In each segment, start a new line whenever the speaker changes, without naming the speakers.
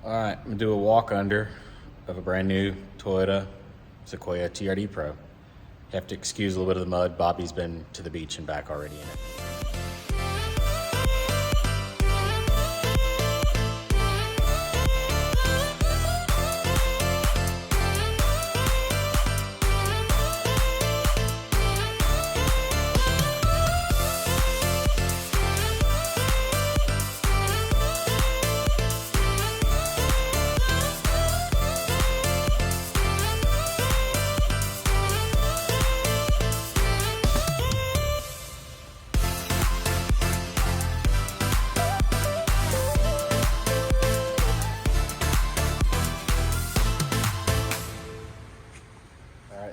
All right, I'm gonna do a walk under of a brand new Toyota Sequoia TRD Pro. You have to excuse a little bit of the mud. Bobby's been to the beach and back already in it.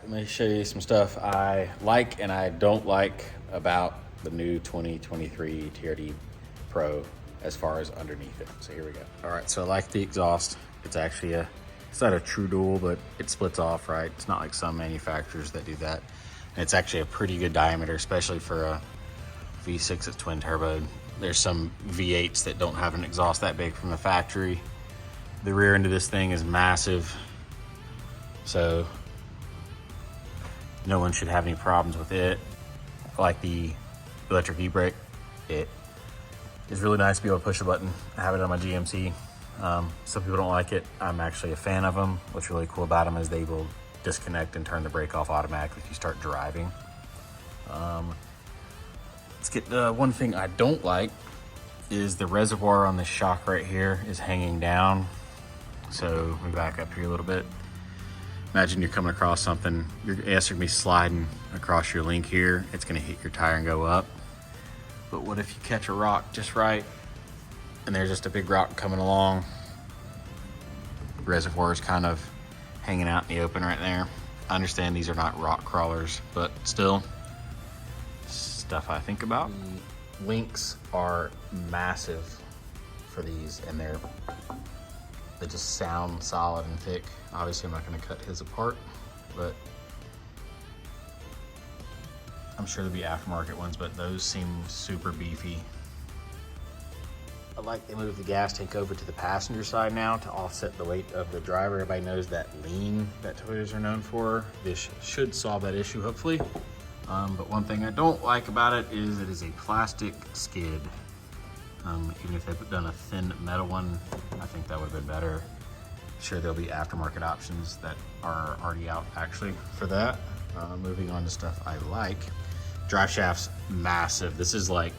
Let me show you some stuff I like and I don't like about the new 2023 TRD Pro as far as underneath it. So here we go. All right, so I like the exhaust. It's actually it's not a true dual, but it splits off, right? It's not like some manufacturers that do that. And it's actually a pretty good diameter, especially for a V6 that's twin turbo. There's some V8s that don't have an exhaust that big from the factory. The rear end of this thing is massive. So no one should have any problems with it. I like the electric e-brake. It is really nice to be able to push a button. I have it on my GMC. Some people don't like it. I'm actually a fan of them. What's really cool about them is they will disconnect and turn the brake off automatically if you start driving. Let's get one thing I don't like is the reservoir on this shock right here is hanging down. So let me back up here a little bit. Imagine you're coming across something, your ass are gonna be sliding across your link here. It's gonna hit your tire and go up. But what if you catch a rock just right and there's just a big rock coming along? The reservoir is kind of hanging out in the open right there. I understand these are not rock crawlers, but still, stuff I think about. The links are massive for these and they just sound solid and thick. Obviously, I'm not going to cut his apart, but I'm sure there'll be aftermarket ones, but those seem super beefy. I like they moved the gas tank over to the passenger side now to offset the weight of the driver. Everybody knows that lean that Toyotas are known for. This should solve that issue, hopefully. But one thing I don't like about it is a plastic skid. Even if they've done a thin metal one, I think that would have been better. Sure, there'll be aftermarket options that are already out actually for that. Moving on to stuff I like. Drive shaft's massive. This is like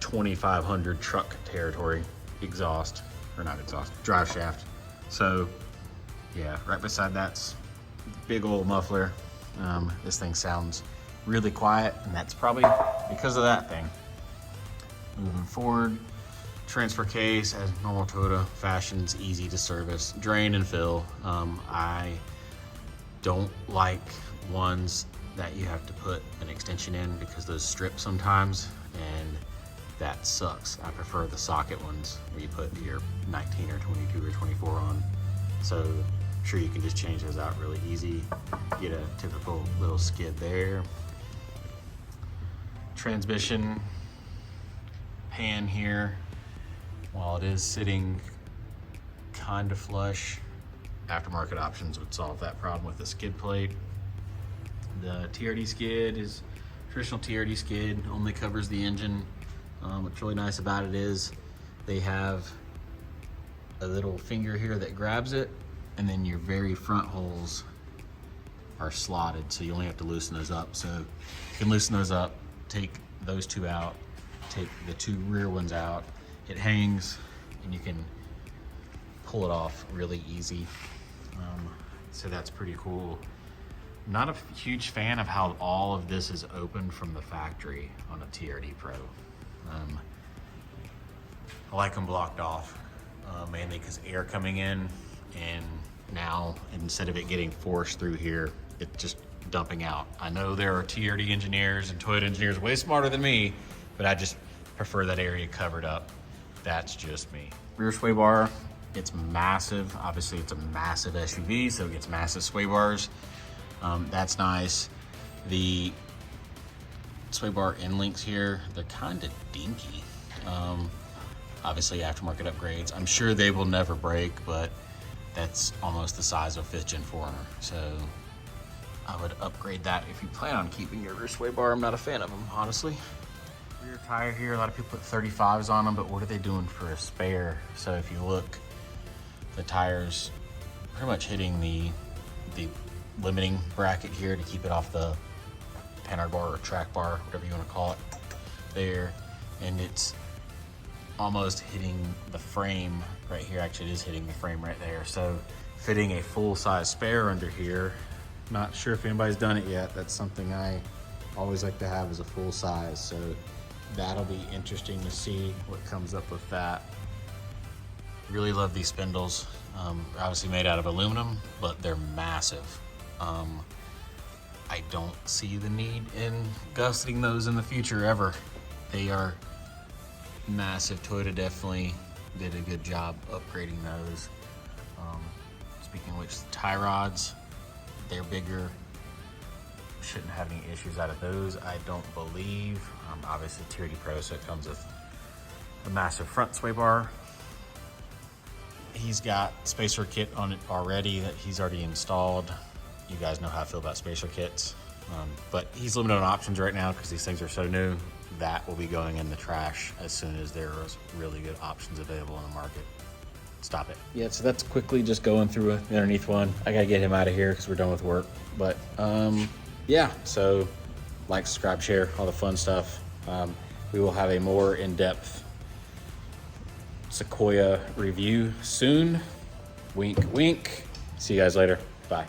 2,500 truck territory. Exhaust, or not exhaust, drive shaft. So yeah, right beside that's big old muffler. This thing sounds really quiet, and that's probably because of that thing. Moving forward, transfer case as normal Toyota fashions, easy to service, drain and fill. I don't like ones that you have to put an extension in because those strip sometimes, and that sucks. I prefer the socket ones where you put your 19 or 22 or 24 on. So sure, you can just change those out really easy. Get a typical little skid there. Transmission pan here, while it is sitting kind of flush, aftermarket options would solve that problem with the skid plate. The TRD skid is traditional TRD skid, only covers the engine. What's really nice about it is they have a little finger here that grabs it, and then your very front holes are slotted, so you only have to loosen those up. So you can loosen those up, take those two out, take the two rear ones out. It hangs and you can pull it off really easy. So that's pretty cool. Not a huge fan of how all of this is open from the factory on a TRD Pro. I like them blocked off, mainly because air coming in, and now instead of it getting forced through here, it's just dumping out. I know there are TRD engineers and Toyota engineers way smarter than me, but I just prefer that area covered up. That's just me. Rear sway bar, it's massive. Obviously it's a massive SUV, so it gets massive sway bars. That's nice. The sway bar end links here, they're kind of dinky. Obviously aftermarket upgrades. I'm sure they will never break, but that's almost the size of a 5th gen 4Runner. So I would upgrade that if you plan on keeping your rear sway bar. I'm not a fan of them, honestly. Rear tire here, a lot of people put 35s on them, but what are they doing for a spare? So if you look, the tire's pretty much hitting the limiting bracket here to keep it off the panhard bar or track bar, whatever you want to call it there. And it's almost hitting the frame right here. Actually, it is hitting the frame right there. So fitting a full-size spare under here, not sure if anybody's done it yet. That's something I always like to have, as a full size. So that'll be interesting to see what comes up with that. Really love these spindles. Obviously made out of aluminum, but they're massive. I don't see the need in gusseting those in the future ever. They are massive. Toyota definitely did a good job upgrading those. Speaking of which, the tie rods, they're bigger. Shouldn't have any issues out of those, I don't believe. Obviously TRD Pro, so it comes with a massive front sway bar. He's got spacer kit on it already that he's already installed. You guys know how I feel about spacer kits. But he's limited on options right now because these things are so new. That will be going in the trash as soon as there are really good options available in the market. Stop it. Yeah, so that's quickly just going through the underneath one. I gotta get him out of here because we're done with work. But yeah, so like, subscribe, share, all the fun stuff. We will have a more in-depth Sequoia review soon. Wink, wink. See you guys later. Bye.